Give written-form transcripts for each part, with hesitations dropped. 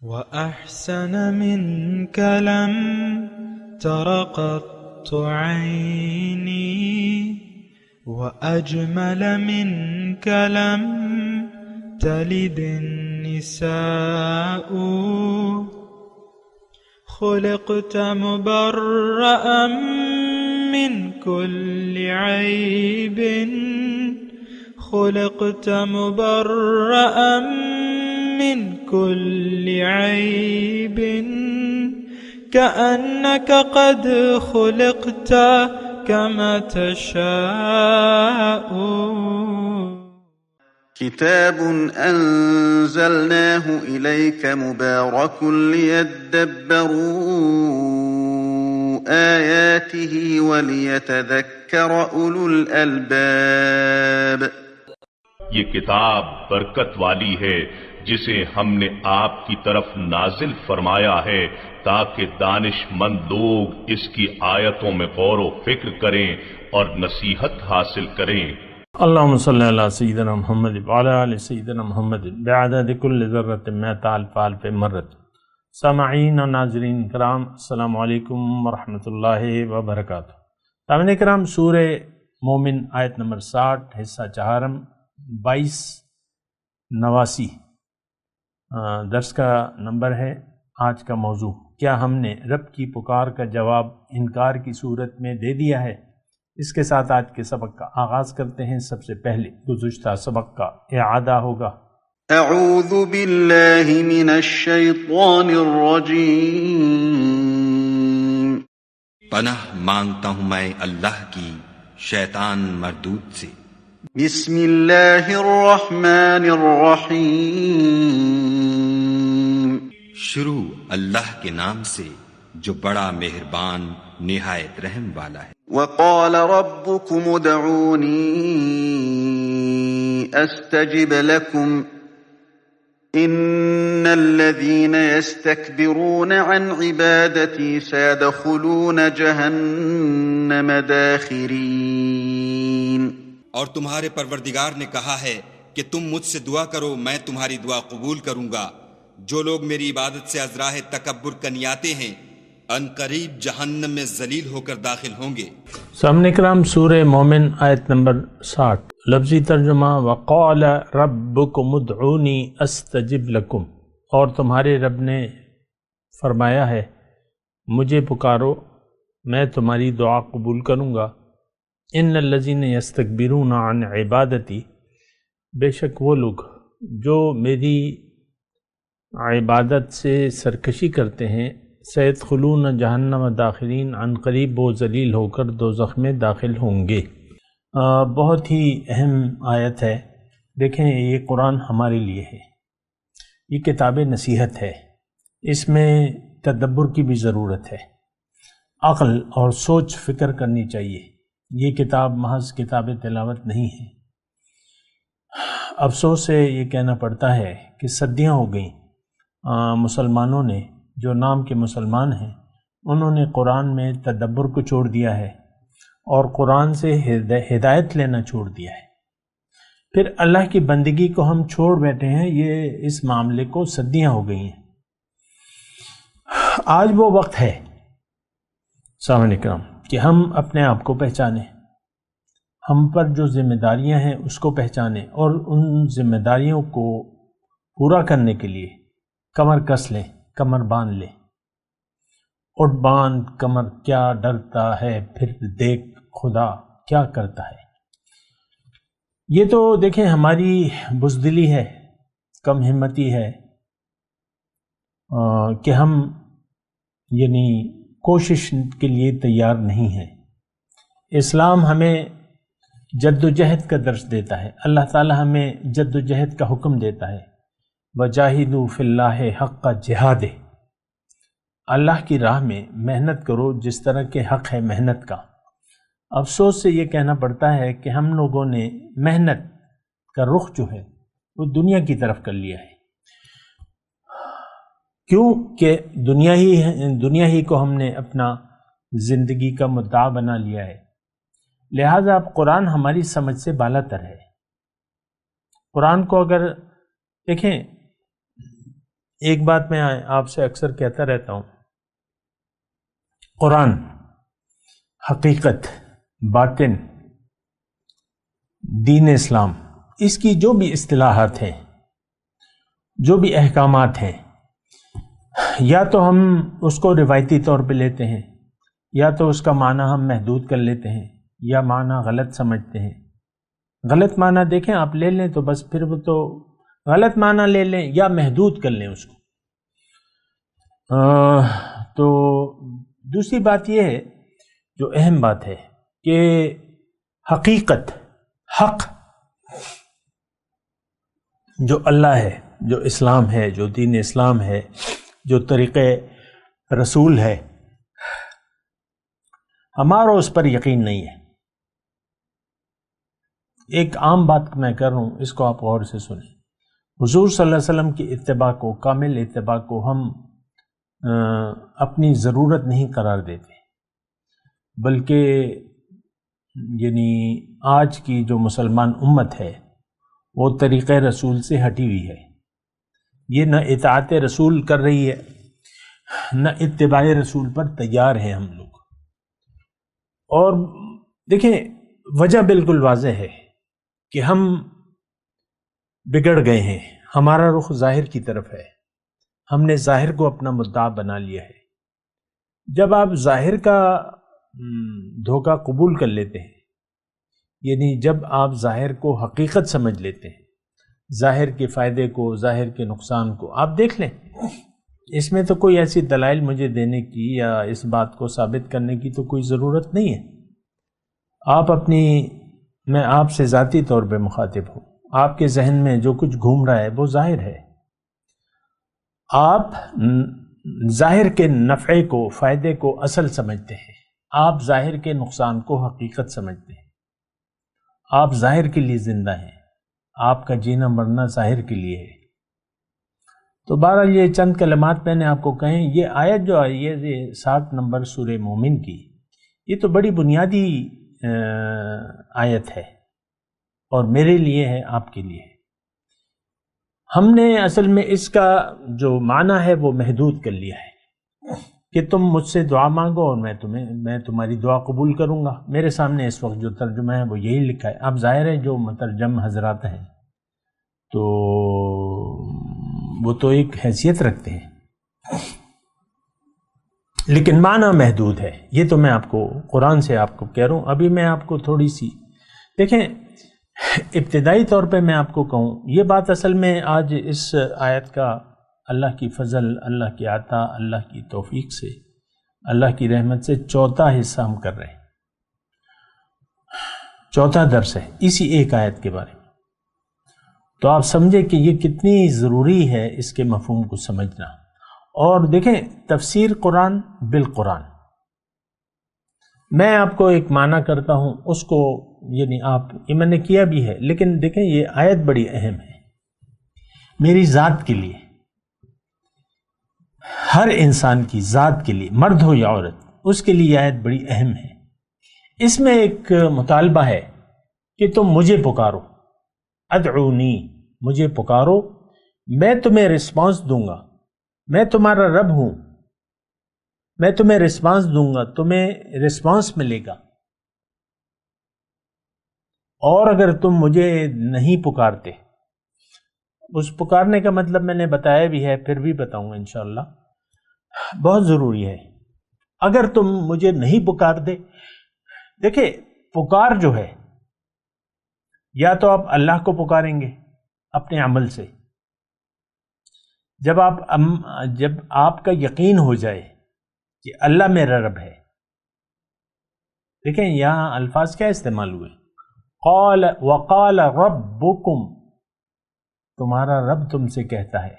وأحسن منك لم تر قط عيني وأجمل منك لم تلد النساء خلقت مبرأ من كل عيب خلقت مبرأ من كل عيب كأنك قد خلقت كما تشاء. كتاب أنزلناه إليك مبارك ليدبروا آياته وليتذكر أولو الألباب. یہ کتاب برکت والی ہے جسے ہم نے آپ کی طرف نازل فرمایا ہے تاکہ دانش مند لوگ اس کی آیتوں میں غور و فکر کریں اور نصیحت حاصل کریں. اللہم صلی علی سیدنا محمد وعلی آل سیدنا محمد بعدد کل ذرۃ مئۃ الف الف مرۃ. سامعین و ناظرین کرام، السلام علیکم ورحمۃ اللہ وبرکاتہ. سامعین کرام، سورہ مومن آیت نمبر 60 حصہ چہارم 2289 درس کا نمبر ہے. آج کا موضوع، کیا ہم نے رب کی پکار کا جواب انکار کی صورت میں دے دیا ہے؟ اس کے ساتھ آج کے سبق کا آغاز کرتے ہیں. سب سے پہلے گزشتہ سبق کا اعادہ ہوگا. اعوذ باللہ من الشیطان الرجیم. پناہ مانگتا ہوں میں اللہ کی شیطان مردود سے. بسم اللہ الرحمن الرحیم. شروع اللہ کے نام سے جو بڑا مہربان نہایت رحم والا ہے. وقال ربكم ادعوني استجب لكم ان الذين يستكبرون عن عبادتي سيدخلون جهنم داخرين. اور تمہارے پروردگار نے کہا ہے کہ تم مجھ سے دعا کرو، میں تمہاری دعا قبول کروں گا. جو لوگ میری عبادت سے از راہ تکبر کنیاتے ہیں ان قریب جہنم میں ذلیل ہو کر داخل ہوں گے. سامنے کرام، سورہ مومن آیت نمبر 60. لفظی ترجمہ: وقال ربکم ادعونی استجب لکم. اور تمہارے رب نے فرمایا ہے مجھے پکارو میں تمہاری دعا قبول کروں گا. ان الذین یستکبرون عن عبادتی، بے شک وہ لوگ جو میری عبادت سے سرکشی کرتے ہیں، سیدخلون جہنم داخلین، عن قریب وہ ذلیل ہو کر دوزخ میں داخل ہوں گے. بہت ہی اہم آیت ہے. دیکھیں، یہ قرآن ہمارے لیے ہے، یہ کتاب نصیحت ہے. اس میں تدبر کی بھی ضرورت ہے، عقل اور سوچ فکر کرنی چاہیے. یہ کتاب محض کتاب تلاوت نہیں ہے. افسوس سے یہ کہنا پڑتا ہے کہ صدیاں ہو گئیں مسلمانوں نے، جو نام کے مسلمان ہیں، انہوں نے قرآن میں تدبر کو چھوڑ دیا ہے اور قرآن سے ہدایت لینا چھوڑ دیا ہے. پھر اللہ کی بندگی کو ہم چھوڑ بیٹھے ہیں. یہ اس معاملے کو صدیاں ہو گئی ہیں. آج وہ وقت ہے سامعین کرام کہ ہم اپنے آپ کو پہچانیں، ہم پر جو ذمہ داریاں ہیں اس کو پہچانیں اور ان ذمہ داریوں کو پورا کرنے کے لیے کمر کس لیں، کمر باندھ لیں. اٹھ باندھ کمر کیا ڈرتا ہے، پھر دیکھ خدا کیا کرتا ہے. یہ تو دیکھیں ہماری بزدلی ہے، کم ہمتی ہے کہ ہم یعنی کوشش کے لیے تیار نہیں ہیں. اسلام ہمیں جد و جہد کا درس دیتا ہے. اللہ تعالی ہمیں جد و جہد کا حکم دیتا ہے. وجاہدوا فی اللہ حق جہاد. اللہ کی راہ میں محنت کرو جس طرح کے حق ہے محنت کا. افسوس سے یہ کہنا پڑتا ہے کہ ہم لوگوں نے محنت کا رخ جو ہے وہ دنیا کی طرف کر لیا ہے. کیوں کہ دنیا ہی کو ہم نے اپنا زندگی کا مدعا بنا لیا ہے. لہذا اب قرآن ہماری سمجھ سے بالا تر ہے. قرآن کو اگر دیکھیں ایک بات میں آپ سے اکثر کہتا رہتا ہوں، قرآن، حقیقت، باطن، دین اسلام، اس کی جو بھی اصطلاحات ہیں، جو بھی احکامات ہیں، یا تو ہم اس کو روایتی طور پہ لیتے ہیں، یا تو اس کا معنی ہم محدود کر لیتے ہیں، یا معنی غلط سمجھتے ہیں۔ غلط معنی دیکھیں آپ لے لیں تو بس پھر وہ تو غلط معنی لے لیں یا محدود کر لیں اس کو۔ تو دوسری بات یہ ہے جو اہم بات ہے کہ حقیقت، حق جو اللہ ہے، جو اسلام ہے، جو دین اسلام ہے، جو طریقے رسول ہے، ہمارا اس پر یقین نہیں ہے۔ ایک عام بات میں کر رہا ہوں، اس کو آپ غور سے سنیں۔ حضور صلی اللہ علیہ وسلم کی اتباع کو، کامل اتباع کو ہم اپنی ضرورت نہیں قرار دیتے، بلکہ یعنی آج کی جو مسلمان امت ہے وہ طریقہ رسول سے ہٹی ہوئی ہے۔ یہ نہ اطاعت رسول کر رہی ہے، نہ اتباع رسول پر تیار ہیں ہم لوگ۔ اور دیکھیں وجہ بالکل واضح ہے کہ ہم بگڑ گئے ہیں، ہمارا رخ ظاہر کی طرف ہے، ہم نے ظاہر کو اپنا مدعا بنا لیا ہے۔ جب آپ ظاہر کا دھوکہ قبول کر لیتے ہیں، یعنی جب آپ ظاہر کو حقیقت سمجھ لیتے ہیں، ظاہر کے فائدے کو، ظاہر کے نقصان کو آپ دیکھ لیں، اس میں تو کوئی ایسی دلائل مجھے دینے کی یا اس بات کو ثابت کرنے کی تو کوئی ضرورت نہیں ہے۔ آپ میں آپ سے ذاتی طور پہ مخاطب ہوں، آپ کے ذہن میں جو کچھ گھوم رہا ہے وہ ظاہر ہے۔ آپ ظاہر کے نفع کو، فائدے کو اصل سمجھتے ہیں، آپ ظاہر کے نقصان کو حقیقت سمجھتے ہیں۔ آپ ظاہر کے لیے زندہ ہیں، آپ کا جینا مرنا ظاہر کے لیے ہے۔ تو بہرحال یہ چند کلمات میں نے آپ کو کہیں، یہ آیت جو آئی ہے یہ 60 نمبر سورہ مومن کی، یہ تو بڑی بنیادی آیت ہے، اور میرے لیے ہے، آپ کے لیے ہے۔ ہم نے اصل میں اس کا جو معنی ہے وہ محدود کر لیا ہے کہ تم مجھ سے دعا مانگو اور میں تمہاری دعا قبول کروں گا۔ میرے سامنے اس وقت جو ترجمہ ہے وہ یہی لکھا ہے۔ اب ظاہر ہے جو مترجم حضرات ہیں تو وہ تو ایک حیثیت رکھتے ہیں، لیکن معنی محدود ہے۔ یہ تو میں آپ کو قرآن سے آپ کو کہہ رہا ہوں۔ ابھی میں آپ کو تھوڑی سی دیکھیں، ابتدائی طور پہ میں آپ کو کہوں، یہ بات اصل میں آج اس آیت کا اللہ کی فضل، اللہ کی عطا، اللہ کی توفیق سے، اللہ کی رحمت سے چوتھا حصہ ہم کر رہے ہیں، چوتھا درس ہے اسی ایک آیت کے بارے میں۔ تو آپ سمجھیں کہ یہ کتنی ضروری ہے اس کے مفہوم کو سمجھنا۔ اور دیکھیں تفسیر قرآن بالقرآن، میں آپ کو ایک معنی کرتا ہوں، اس کو یعنی یہ میں نے کیا بھی ہے، لیکن دیکھیں یہ آیت بڑی اہم ہے میری ذات کے لیے، ہر انسان کی ذات کے لیے، مرد ہو یا عورت، اس کے لیے آیت بڑی اہم ہے۔ اس میں ایک مطالبہ ہے کہ تم مجھے پکارو، ادعونی، مجھے پکارو، میں تمہیں رسپانس دوں گا، میں تمہارا رب ہوں، میں تمہیں رسپانس دوں گا، تمہیں رسپانس ملے گا۔ اور اگر تم مجھے نہیں پکارتے، اس پکارنے کا مطلب میں نے بتایا بھی ہے، پھر بھی بتاؤں گا انشاءاللہ، بہت ضروری ہے۔ اگر تم مجھے نہیں پکار دے، دیکھیں پکار جو ہے، یا تو آپ اللہ کو پکاریں گے اپنے عمل سے، جب آپ کا یقین ہو جائے کہ اللہ میرا رب ہے۔ دیکھیں یہاں الفاظ کیا استعمال ہوئے، قال وقال ربکم، تمہارا رب تم سے کہتا ہے،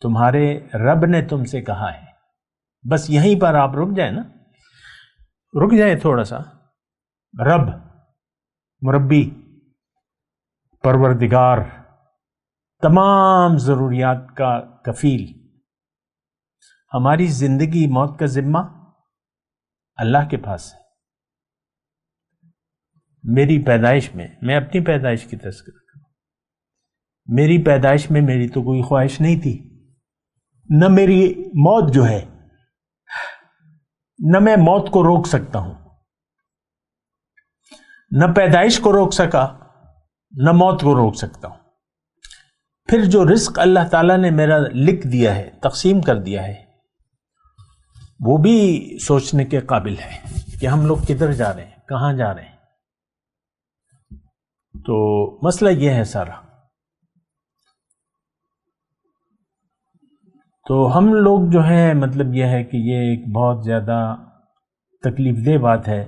تمہارے رب نے تم سے کہا ہے۔ بس یہیں پر آپ رک جائیں نا، رک جائیں تھوڑا سا۔ رب، مربی، پروردگار، تمام ضروریات کا کفیل، ہماری زندگی موت کا ذمہ اللہ کے پاس ہے۔ میری پیدائش میں اپنی پیدائش کی تذکرہ کروں، میری پیدائش میں میری تو کوئی خواہش نہیں تھی، نہ میری موت جو ہے، نہ میں موت کو روک سکتا ہوں، نہ پیدائش کو روک سکا، نہ موت کو روک سکتا ہوں۔ پھر جو رزق اللہ تعالیٰ نے میرا لکھ دیا ہے، تقسیم کر دیا ہے، وہ بھی سوچنے کے قابل ہے کہ ہم لوگ کدھر جا رہے ہیں، کہاں جا رہے ہیں۔ تو مسئلہ یہ ہے سارا۔ تو ہم لوگ جو ہے مطلب یہ ہے کہ یہ ایک بہت زیادہ تکلیف دہ بات ہے،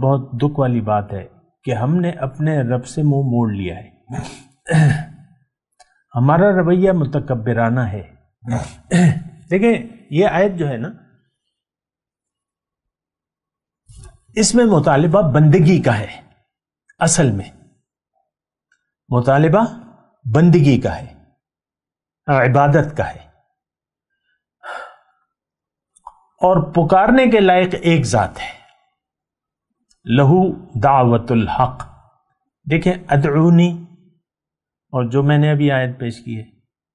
بہت دکھ والی بات ہے کہ ہم نے اپنے رب سے منہ موڑ لیا ہے۔ ہمارا رویہ متکبرانہ ہے۔ دیکھیں یہ آیت جو ہے نا، اس میں مطالبہ بندگی کا ہے، اصل میں مطالبہ بندگی کا ہے، عبادت کا ہے، اور پکارنے کے لائق ایک ذات ہے، لہو دعوت الحق۔ دیکھیں ادعونی، اور جو میں نے ابھی آیت پیش کی ہے،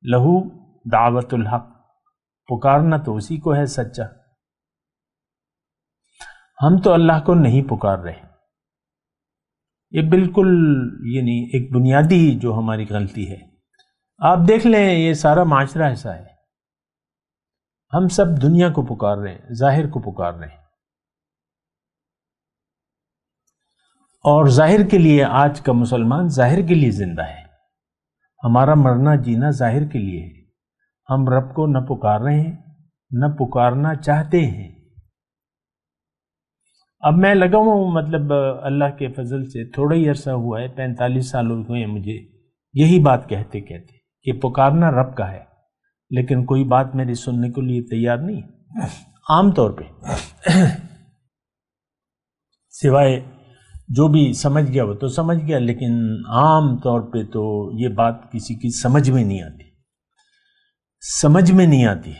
لہو دعوت الحق، پکارنا تو اسی کو ہے سچا۔ ہم تو اللہ کو نہیں پکار رہے، یہ بالکل یعنی ایک بنیادی جو ہماری غلطی ہے۔ آپ دیکھ لیں یہ سارا معاشرہ ایسا ہے، ہم سب دنیا کو پکار رہے ہیں، ظاہر کو پکار رہے ہیں، اور ظاہر کے لیے آج کا مسلمان ظاہر کے لیے زندہ ہے، ہمارا مرنا جینا ظاہر کے لیے ہے۔ ہم رب کو نہ پکار رہے ہیں، نہ پکارنا چاہتے ہیں۔ اب میں لگا ہوں مطلب اللہ کے فضل سے تھوڑا ہی عرصہ ہوا ہے، 45 سال ہوئے مجھے یہی بات کہتے کہتے کہ پکارنا رب کا ہے، لیکن کوئی بات میری سننے کے لیے تیار نہیں ہے، عام طور پہ سوائے جو بھی سمجھ گیا وہ تو سمجھ گیا، لیکن عام طور پہ تو یہ بات کسی کی سمجھ میں نہیں آتی، سمجھ میں نہیں آتی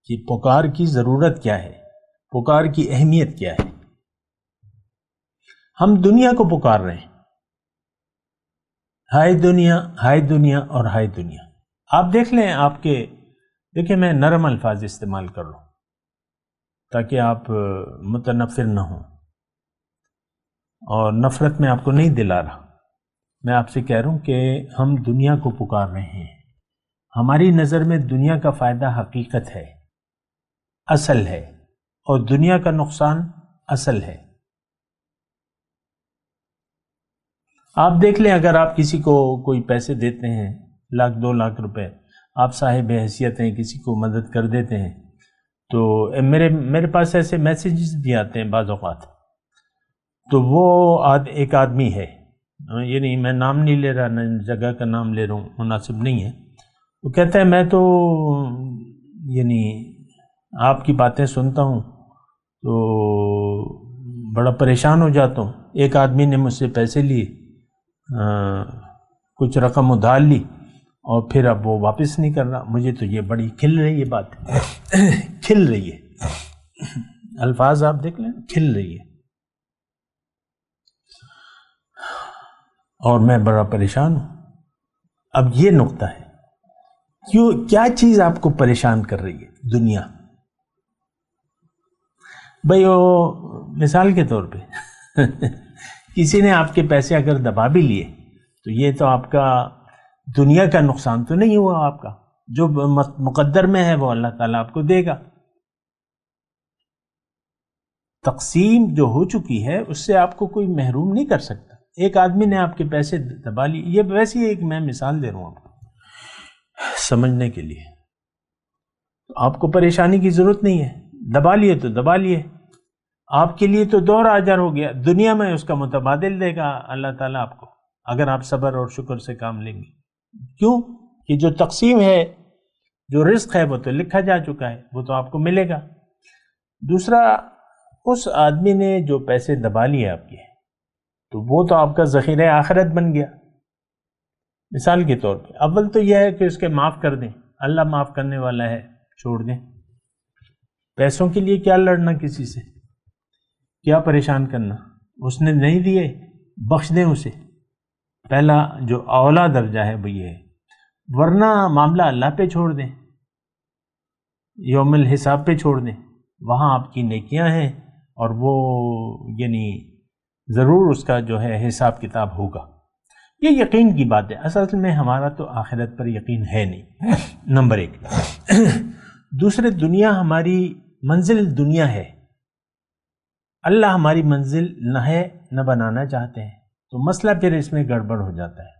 کہ پکار کی ضرورت کیا ہے، پکار کی اہمیت کیا ہے۔ ہم دنیا کو پکار رہے ہیں، ہائے دنیا، ہائے دنیا اور ہائے دنیا۔ آپ دیکھ لیں، دیکھیں میں نرم الفاظ استعمال کر رہا ہوں تاکہ آپ متنفر نہ ہوں، اور نفرت میں آپ کو نہیں دلا رہا۔ میں آپ سے کہہ رہا ہوں کہ ہم دنیا کو پکار رہے ہیں، ہماری نظر میں دنیا کا فائدہ حقیقت ہے، اصل ہے، اور دنیا کا نقصان اصل ہے۔ آپ دیکھ لیں، اگر آپ کسی کو کوئی پیسے دیتے ہیں، 1,00,000 2,00,000 روپے، آپ صاحب حیثیت ہیں، کسی کو مدد کر دیتے ہیں، تو میرے پاس ایسے میسیجز بھی آتے ہیں بعض اوقات، تو وہ ایک آدمی ہے، یعنی میں نام نہیں لے رہا، نہ جگہ کا نام لے رہا ہوں، مناسب نہیں ہے، وہ کہتا ہے میں تو یعنی آپ کی باتیں سنتا ہوں تو بڑا پریشان ہو جاتا ہوں۔ ایک آدمی نے مجھ سے پیسے لیے، کچھ رقم ادھار لی، اور پھر اب وہ واپس نہیں کر رہا۔ مجھے تو یہ بڑی کھل رہی ہے بات، کھل رہی ہے، الفاظ آپ دیکھ لیں، کھل رہی ہے، اور میں بڑا پریشان ہوں۔ اب یہ نقطہ ہے، کیا چیز آپ کو پریشان کر رہی ہے؟ دنیا۔ بھئی وہ مثال کے طور پہ کسی نے آپ کے پیسے اگر دبا بھی لیے تو یہ تو آپ کا دنیا کا نقصان تو نہیں ہوا، آپ کا جو مقدر میں ہے وہ اللہ تعالیٰ آپ کو دے گا۔ تقسیم جو ہو چکی ہے اس سے آپ کو کوئی محروم نہیں کر سکتا۔ ایک آدمی نے آپ کے پیسے دبا لی، یہ ویسے ایک میں مثال دے رہا ہوں آپ کو سمجھنے کے لیے، آپ کو پریشانی کی ضرورت نہیں ہے، دبا لیے تو دبا لیے، آپ کے لیے تو دوہرا اجر ہو گیا، دنیا میں اس کا متبادل دے گا اللہ تعالیٰ آپ کو، اگر آپ صبر اور شکر سے کام لیں گے۔ کیوں کہ جو تقسیم ہے، جو رزق ہے، وہ تو لکھا جا چکا ہے، وہ تو آپ کو ملے گا۔ دوسرا، اس آدمی نے جو پیسے دبا لیے آپ کے، تو وہ تو آپ کا ذخیرہ آخرت بن گیا۔ مثال کے طور پہ اول تو یہ ہے کہ اس کے معاف کر دیں، اللہ معاف کرنے والا ہے، چھوڑ دیں۔ پیسوں کے لیے کیا لڑنا کسی سے، کیا پریشان کرنا، اس نے نہیں دیے، بخش دیں اسے، پہلا جو اولا درجہ ہے وہ یہ ہے، ورنہ معاملہ اللہ پہ چھوڑ دیں، یوم الحساب پہ چھوڑ دیں، وہاں آپ کی نیکیاں ہیں اور وہ یعنی ضرور اس کا جو ہے حساب کتاب ہوگا۔ یہ یقین کی بات ہے، اصل میں ہمارا تو آخرت پر یقین ہے نہیں، نمبر ایک۔ دوسرے، دنیا ہماری منزل دنیا ہے، اللہ ہماری منزل نہ ہے نہ بنانا چاہتے ہیں، تو مسئلہ پھر اس میں گڑبڑ ہو جاتا ہے۔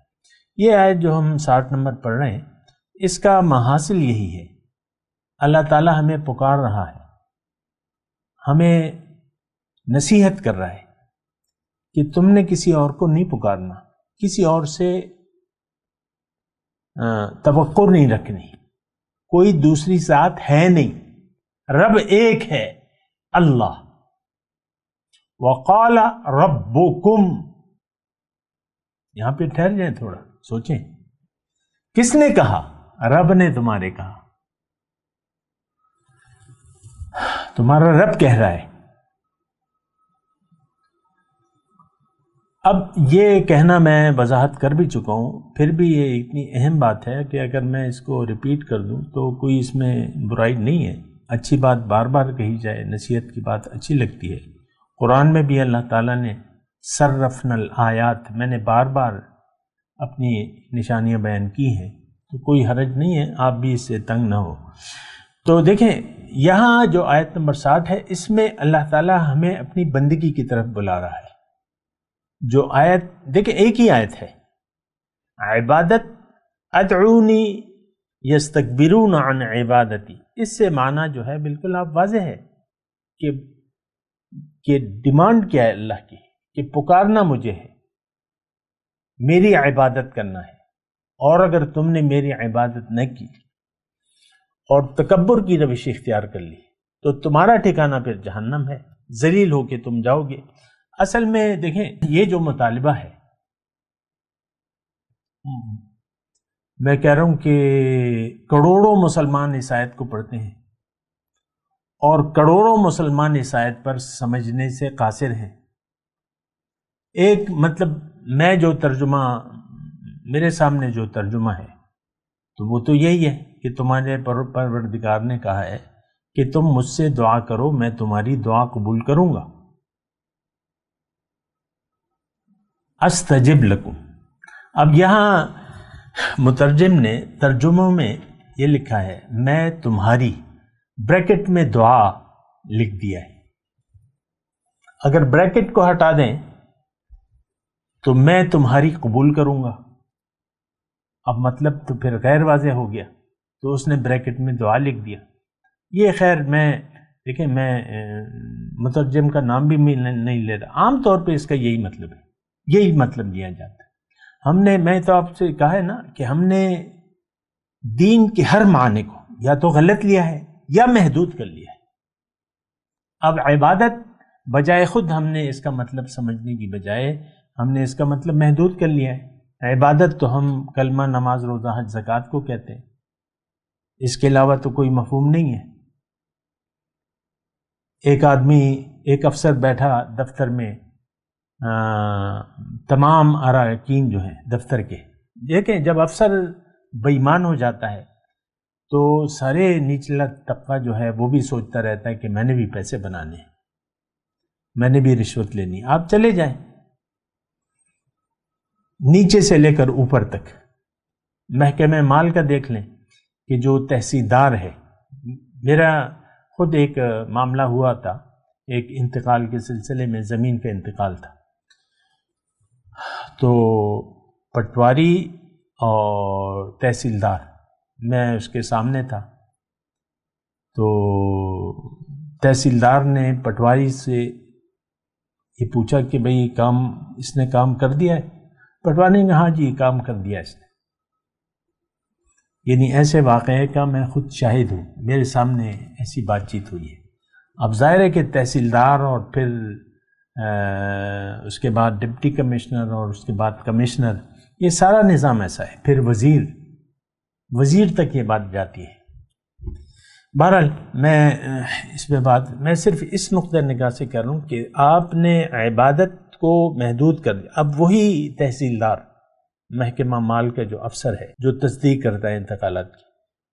یہ آیت جو ہم 60 نمبر پڑھ رہے ہیں، اس کا محاصل یہی ہے، اللہ تعالی ہمیں پکار رہا ہے، ہمیں نصیحت کر رہا ہے کہ تم نے کسی اور کو نہیں پکارنا، کسی اور سے توقع نہیں رکھنی، کوئی دوسری ذات ہے نہیں، رب ایک ہے، اللہ۔ وقال ربکم، یہاں پہ ٹھہر جائیں، تھوڑا سوچیں، کس نے کہا؟ رب نے تمہارے کہا، تمہارا رب کہہ رہا ہے۔ اب یہ کہنا میں وضاحت کر بھی چکا ہوں، پھر بھی یہ اتنی اہم بات ہے کہ اگر میں اس کو ریپیٹ کر دوں تو کوئی اس میں برائی نہیں ہے، اچھی بات بار بار کہی جائے، نصیحت کی بات اچھی لگتی ہے۔ قرآن میں بھی اللہ تعالیٰ نے صرفنا الآیات، میں نے بار بار اپنی نشانیاں بیان کی ہیں، تو کوئی حرج نہیں ہے، آپ بھی اس سے تنگ نہ ہو۔ تو دیکھیں یہاں جو آیت نمبر 60 ہے، اس میں اللہ تعالیٰ ہمیں اپنی بندگی کی طرف بلا رہا ہے۔ جو آیت دیکھیں ایک ہی آیت ہے، عبادت ادعونی یستکبرون عن عبادتی، اس سے معنی جو ہے بالکل آپ واضح ہے کہ ڈیمانڈ کیا ہے اللہ کی، کہ پکارنا مجھے ہے، میری عبادت کرنا ہے، اور اگر تم نے میری عبادت نہ کی اور تکبر کی روش اختیار کر لی تو تمہارا ٹھکانہ پھر جہنم ہے، ذلیل ہو کے تم جاؤ گے۔ اصل میں دیکھیں یہ جو مطالبہ ہے، میں کہہ رہا ہوں کہ کروڑوں مسلمان اس آیت کو پڑھتے ہیں اور کروڑوں مسلمان اس آیت پر سمجھنے سے قاصر ہیں۔ ایک مطلب میں جو ترجمہ، میرے سامنے جو ترجمہ ہے تو وہ تو یہی ہے کہ تمہارے پروردگار نے کہا ہے کہ تم مجھ سے دعا کرو، میں تمہاری دعا قبول کروں گا، استجب لکم۔ اب یہاں مترجم نے ترجموں میں یہ لکھا ہے میں تمہاری، بریکٹ میں دعا لکھ دیا ہے، اگر بریکٹ کو ہٹا دیں تو میں تمہاری قبول کروں گا، اب مطلب تو پھر غیر واضح ہو گیا، تو اس نے بریکٹ میں دعا لکھ دیا۔ یہ خیر میں دیکھیں میں مترجم کا نام بھی نہیں لے رہا، عام طور پہ اس کا یہی مطلب ہے، یہی مطلب دیا جاتا ہے۔ میں تو آپ سے کہا ہے نا کہ ہم نے دین کے ہر معنی کو یا تو غلط لیا ہے یا محدود کر لیا ہے۔ اب عبادت بجائے خود ہم نے اس کا مطلب سمجھنے کی بجائے ہم نے اس کا مطلب محدود کر لیا ہے۔ عبادت تو ہم کلمہ، نماز، روزہ، حج، زکوٰۃ کو کہتے ہیں، اس کے علاوہ تو کوئی مفہوم نہیں ہے۔ ایک افسر بیٹھا دفتر میں، تمام اراکین جو ہیں دفتر کے، دیکھیں جب افسر بے ایمان ہو جاتا ہے تو سارے نچلا طبقہ جو ہے وہ بھی سوچتا رہتا ہے کہ میں نے بھی پیسے بنانے ہیں، میں نے بھی رشوت لینی۔ آپ چلے جائیں نیچے سے لے کر اوپر تک، محکمہ مال کا دیکھ لیں کہ جو تحصیلدار ہے، میرا خود ایک معاملہ ہوا تھا، ایک انتقال کے سلسلے میں زمین کا انتقال تھا، تو پٹواری اور تحصیلدار، میں اس کے سامنے تھا، تو تحصیلدار نے پٹواری سے یہ پوچھا کہ بھئی کام اس نے کام کر دیا ہے؟ پٹواری نے کہا ہاں جی کام کر دیا اس نے۔ یعنی ایسے واقعے کا میں خود شاہد ہوں، میرے سامنے ایسی بات چیت ہوئی ہے۔ اب ظاہر ہے کہ تحصیلدار اور پھر اس کے بعد ڈپٹی کمشنر اور اس کے بعد کمشنر، یہ سارا نظام ایسا ہے، پھر وزیر تک یہ بات جاتی ہے۔ بہرحال میں صرف اس نقطۂ نگاہ سے کہہ رہا ہوں کہ آپ نے عبادت کو محدود کر دیا۔ اب وہی تحصیلدار محکمہ مال کا جو افسر ہے جو تصدیق کرتا ہے انتقالات کی،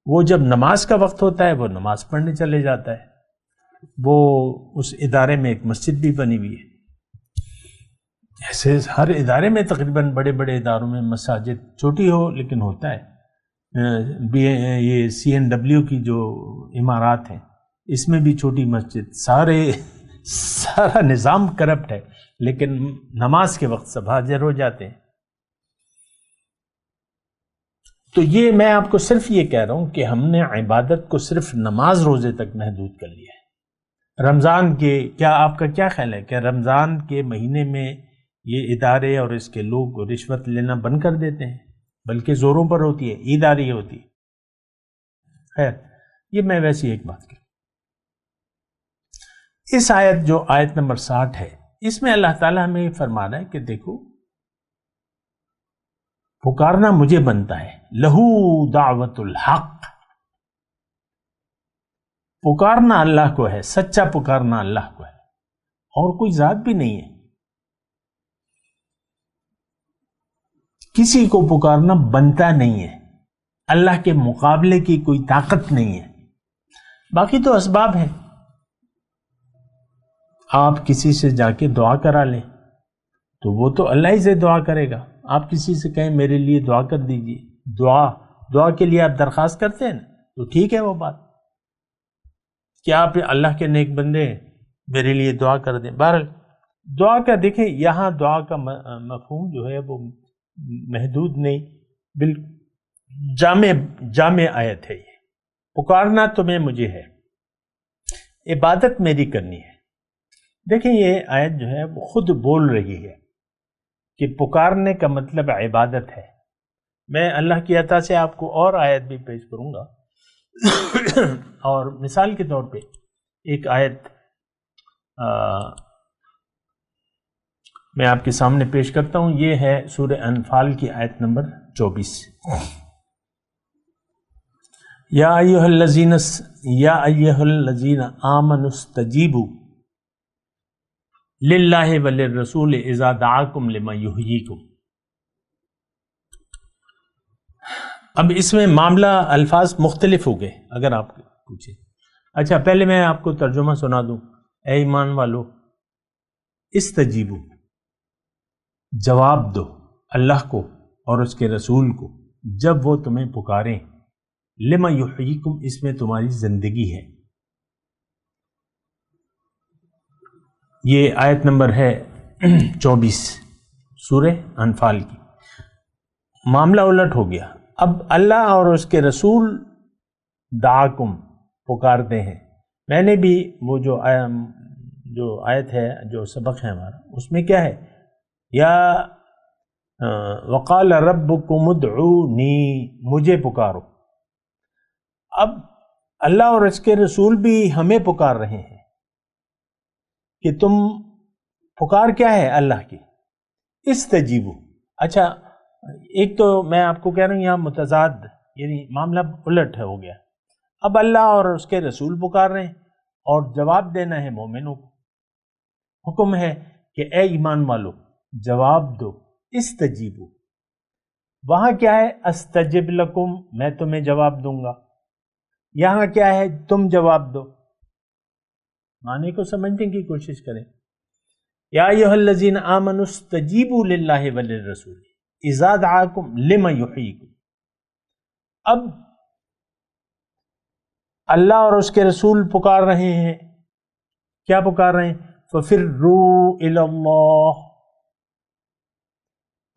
وہ جب نماز کا وقت ہوتا ہے وہ نماز پڑھنے چلے جاتا ہے۔ وہ اس ادارے میں ایک مسجد بھی بنی ہوئی ہے۔ ایسے ہر ادارے میں تقریباً بڑے بڑے اداروں میں مساجد چھوٹی ہو لیکن ہوتا ہے۔ یہ CNW کی جو عمارات ہیں اس میں بھی چھوٹی مسجد، سارا نظام کرپٹ ہے، لیکن نماز کے وقت سب حاضر ہو جاتے ہیں۔ تو یہ میں آپ کو صرف یہ کہہ رہا ہوں کہ ہم نے عبادت کو صرف نماز روزے تک محدود کر لیا ہے۔ رمضان کے کیا آپ کا کیا خیال ہے کہ رمضان کے مہینے میں یہ ادارے اور اس کے لوگ رشوت لینا بند کر دیتے ہیں؟ بلکہ زوروں پر ہوتی ہے، عید آ رہی ہوتی ہے۔ خیر، یہ میں ویسی ایک بات کروں۔ اس آیت جو آیت نمبر 60 ہے، اس میں اللہ تعالیٰ ہمیں یہ فرما رہا ہے کہ دیکھو پکارنا مجھے بنتا ہے، لہو دعوت الحق، پکارنا اللہ کو ہے، سچا پکارنا اللہ کو ہے، اور کوئی ذات بھی نہیں ہے۔ کسی کو پکارنا بنتا نہیں ہے، اللہ کے مقابلے کی کوئی طاقت نہیں ہے۔ باقی تو اسباب ہیں، آپ کسی سے جا کے دعا کرا لیں تو وہ تو اللہ ہی سے دعا کرے گا۔ آپ کسی سے کہیں میرے لیے دعا کر دیجئے، دعا کے لیے آپ درخواست کرتے ہیں نا، تو ٹھیک ہے وہ بات، کیا آپ اللہ کے نیک بندے ہیں، میرے لیے دعا کر دیں۔ بہرحال دعا کا دیکھیں، یہاں دعا کا مفہوم جو ہے وہ محدود نہیں، جامع آیت ہے۔ یہ پکارنا تمہیں مجھے ہے، عبادت میری کرنی ہے۔ دیکھیں یہ آیت جو ہے وہ خود بول رہی ہے کہ پکارنے کا مطلب عبادت ہے۔ میں اللہ کی عطا سے آپ کو اور آیت بھی پیش کروں گا، اور مثال کے طور پہ ایک آیت میں آپ کے سامنے پیش کرتا ہوں۔ یہ ہے سورہ انفال کی آیت نمبر 24۔ یا ایھا الذین آمنوا استجیبوا للہ وللرسول اذا دعاکم لما یحییکم۔ اب اس میں معاملہ الفاظ مختلف ہو گئے اگر آپ پوچھیں۔ اچھا پہلے میں آپ کو ترجمہ سنا دوں۔ اے ایمان والو، استجیبو، جواب دو اللہ کو اور اس کے رسول کو جب وہ تمہیں پکاریں، لما یحییکم، اس میں تمہاری زندگی ہے۔ یہ آیت نمبر ہے 24 سورہ انفال کی۔ معاملہ الٹ ہو گیا، اب اللہ اور اس کے رسول دعاکم پکارتے ہیں۔ میں نے بھی وہ جو آیت ہے، جو سبق ہے ہمارا، اس میں کیا ہے، یا وقال ربکم ادعونی، مجھے پکارو۔ اب اللہ اور اس کے رسول بھی ہمیں پکار رہے ہیں کہ تم پکار کیا ہے اللہ کی، استجیبو۔ اچھا ایک تو میں آپ کو کہہ رہا ہوں یہاں متضاد، یعنی معاملہ الٹ ہو گیا۔ اب اللہ اور اس کے رسول پکار رہے ہیں اور جواب دینا ہے مومنوں کو۔ حکم ہے کہ اے ایمان والو جواب دو، استجیبو۔ وہاں کیا ہے، استجب لکم، میں تمہیں جواب دوں گا۔ یہاں کیا ہے، تم جواب دو۔ معنی کو سمجھنے کی کوشش کریں۔ یا ایھا الذین آمنوا استجیبوا للہ وللرسول اذا دعاکم لما یحییکم۔ اب اللہ اور اس کے رسول پکار رہے ہیں، کیا پکار رہے ہیں، ففروا الی اللہ،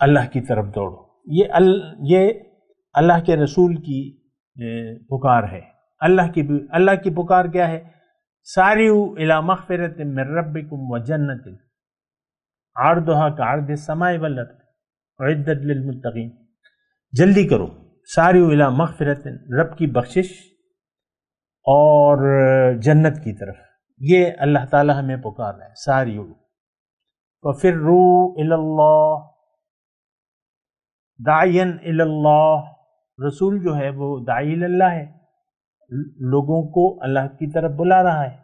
اللہ کی طرف دوڑو۔ یہ اللہ کے رسول کی پکار ہے۔ اللہ کی پکار کیا ہے، سارعوا الی مغفرۃ من ربکم وجنۃ عرضھا کعرض السماء والارض اعدت للمتقین۔ جلدی کرو، سارعوا الی مغفرۃ، رب کی بخشش اور جنت کی طرف، یہ اللہ تعالی ہمیں پکار رہا ہے، سارعوا۔ وفروا الی اللہ، داعیا الی اللہ، رسول جو ہے وہ داعی اللہ ہے، لوگوں کو اللہ کی طرف بلا رہا ہے۔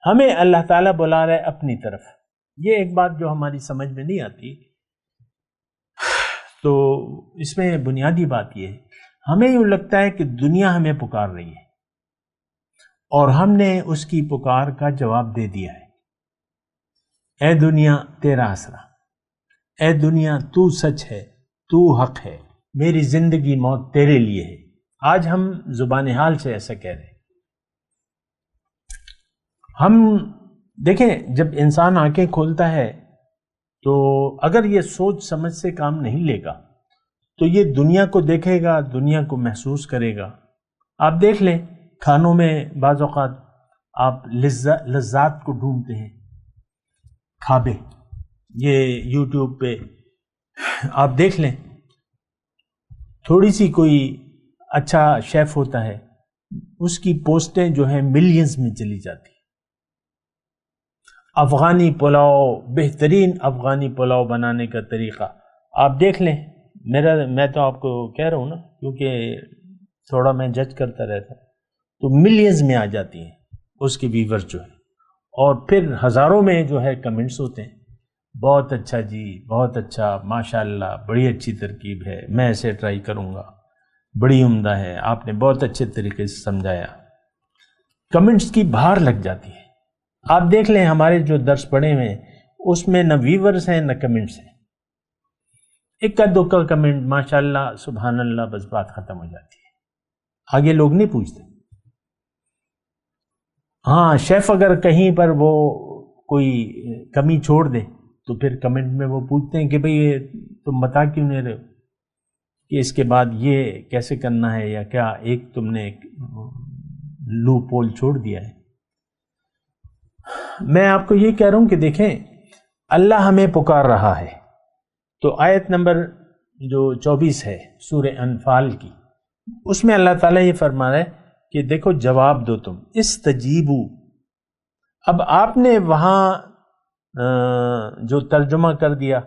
ہمیں اللہ تعالیٰ بلا رہا ہے اپنی طرف۔ یہ ایک بات جو ہماری سمجھ میں نہیں آتی، تو اس میں بنیادی بات یہ ہے، ہمیں یوں لگتا ہے کہ دنیا ہمیں پکار رہی ہے اور ہم نے اس کی پکار کا جواب دے دیا ہے۔ اے دنیا تیرا آسرا، اے دنیا تو سچ ہے، تو حق ہے، میری زندگی موت تیرے لیے ہے۔ آج ہم زبان حال سے ایسا کہہ رہے ہیں۔ ہم دیکھیں جب انسان آنکھیں کھولتا ہے تو اگر یہ سوچ سمجھ سے کام نہیں لے گا تو یہ دنیا کو دیکھے گا، دنیا کو محسوس کرے گا۔ آپ دیکھ لیں کھانوں میں بعض اوقات آپ لذات کو ڈھونڈتے ہیں، کھابے، یہ یوٹیوب پہ آپ دیکھ لیں، تھوڑی سی کوئی اچھا شیف ہوتا ہے، اس کی پوسٹیں جو ہیں ملینز میں چلی جاتی ہیں۔ افغانی پلاؤ، بہترین افغانی پلاؤ بنانے کا طریقہ آپ دیکھ لیں، میں تو آپ کو کہہ رہا ہوں نا، کیونکہ تھوڑا میں جج کرتا رہتا، تو ملینز میں آ جاتی ہیں اس کی ویورز جو ہے، اور پھر ہزاروں میں جو ہے کمنٹس ہوتے ہیں، بہت اچھا جی، بہت اچھا، ماشاءاللہ، بڑی اچھی ترکیب ہے، میں اسے ٹرائی کروں گا، بڑی عمدہ ہے، آپ نے بہت اچھے طریقے سے سمجھایا۔ کمنٹس کی بہار لگ جاتی ہے۔ آپ دیکھ لیں ہمارے جو درس پڑھے ہوئے ہیں اس میں نہ ویورز ہیں نہ کمنٹس ہیں، ایک کا دو کا کمنٹ، ماشاءاللہ، سبحان اللہ، بس بات ختم ہو جاتی ہے، آگے لوگ نہیں پوچھتے۔ ہاں شیف اگر کہیں پر وہ کوئی کمی چھوڑ دے تو پھر کمنٹ میں وہ پوچھتے ہیں کہ بھئی تم بتا کیوں نہیں رہے ہو کہ اس کے بعد یہ کیسے کرنا ہے، یا کیا ایک تم نے لو پول چھوڑ دیا ہے۔ میں آپ کو یہ کہہ رہا ہوں کہ دیکھیں اللہ ہمیں پکار رہا ہے، تو آیت نمبر جو 24 ہے سورہ انفال کی، اس میں اللہ تعالیٰ یہ فرما رہا ہے کہ دیکھو جواب دو تم، استجیبو۔ اب آپ نے وہاں جو ترجمہ کر دیا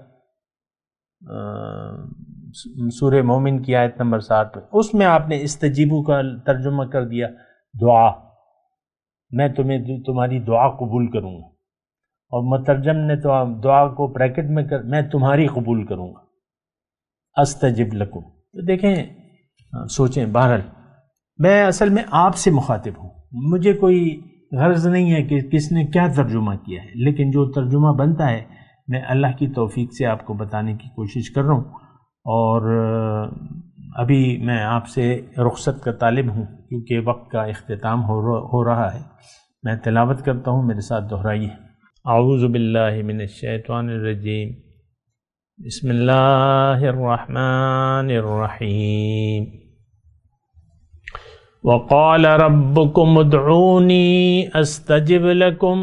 سورہ مومن کی آیت نمبر 7 میں، اس میں آپ نے استجیبو کا ترجمہ کر دیا دعا، میں تمہاری دعا قبول کروں گا، اور مترجم نے تو دعا کو بریکٹ میں میں تمہاری قبول کروں گا، استجب لکم۔ تو دیکھیں سوچیں، بہرحال میں اصل میں آپ سے مخاطب ہوں، مجھے کوئی غرض نہیں ہے کہ کس نے کیا ترجمہ کیا ہے، لیکن جو ترجمہ بنتا ہے میں اللہ کی توفیق سے آپ کو بتانے کی کوشش کر رہا ہوں، اور ابھی میں آپ سے رخصت کا طالب ہوں کیونکہ وقت کا اختتام ہو رہا ہے۔ میں تلاوت کرتا ہوں، میرے ساتھ دہرائیے۔ اعوذ باللہ من الشیطان الرجیم، بسم اللہ الرحمن الرحیم۔ وقال ربکم ادعونی استجب لکم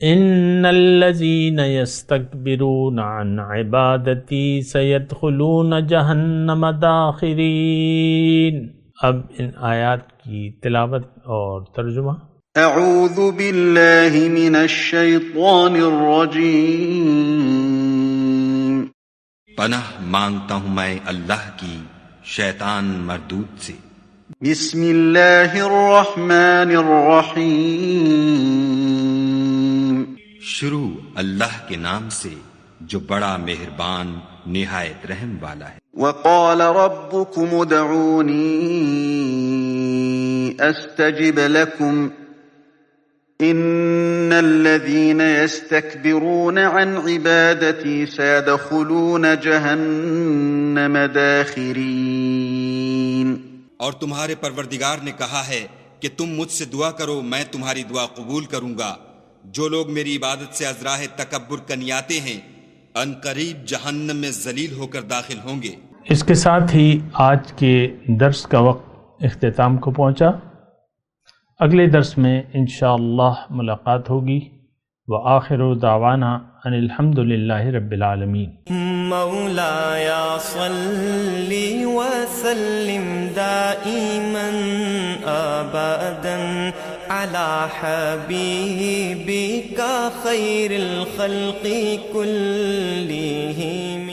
ان الذین یستکبرون عن عبادتی سیدخلون جہنم داخرین۔ اب ان آیات کی تلاوت اور ترجمہ۔ اعوذ باللہ من الشیطان الرجیم۔ پناہ مانگتا ہوں میں اللہ کی شیطان مردود سے۔ بسم اللہ الرحمن الرحیم۔ شروع اللہ کے نام سے جو بڑا مہربان نہایت رحم والا ہے۔ وقال ربكم ادعوني استجب لكم ان الذين يستكبرون عن عبادتي سيدخلون جهنم داخرين۔ اور تمہارے پروردگار نے کہا ہے کہ تم مجھ سے دعا کرو میں تمہاری دعا قبول کروں گا، جو لوگ میری عبادت سے از راہ تکبر کنیاتے ہیں ان قریب جہنم میں ذلیل ہو کر داخل ہوں گے۔ اس کے ساتھ ہی آج کے درس کا وقت اختتام کو پہنچا۔ اگلے درس میں انشاءاللہ ملاقات ہوگی۔ وآخر دعوانا ان الحمد للہ رب العالمین۔ مولاي صل وسلم دائما ابدا على حبيبك خير الخلق كلهم۔